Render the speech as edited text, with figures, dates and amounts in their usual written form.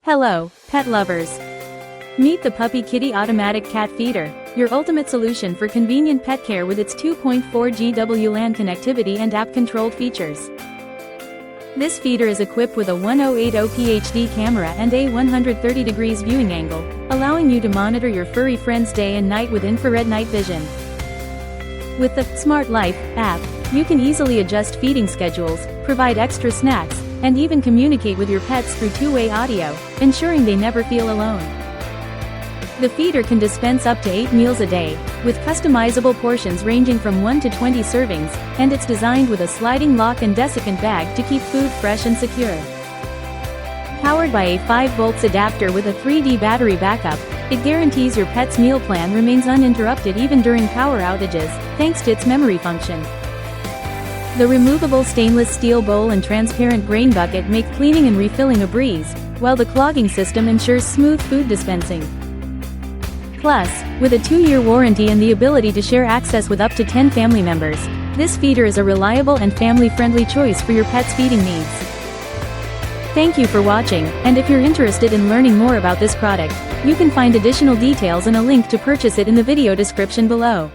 Hello, pet lovers. Meet the Puppy Kitty Automatic Cat Feeder, your ultimate solution for convenient pet care with its 2.4 GW LAN connectivity and app-controlled features. This feeder is equipped with a 1080p HD camera and a 130 degrees viewing angle, allowing you to monitor your furry friends day and night with infrared night vision. With the Smart Life app, you can easily adjust feeding schedules, provide extra snacks, and even communicate with your pets through two-way audio, ensuring they never feel alone. The feeder can dispense up to 8 meals a day, with customizable portions ranging from 1 to 20 servings, and it's designed with a sliding lock and desiccant bag to keep food fresh and secure. Powered by a 5V adapter with a 3D battery backup, it guarantees your pet's meal plan remains uninterrupted even during power outages, thanks to its memory function. The removable stainless steel bowl and transparent grain bucket make cleaning and refilling a breeze, while the clogging system ensures smooth food dispensing. Plus, with a 2-year warranty and the ability to share access with up to 10 family members, this feeder is a reliable and family-friendly choice for your pet's feeding needs. Thank you for watching, and if you're interested in learning more about this product, you can find additional details and a link to purchase it in the video description below.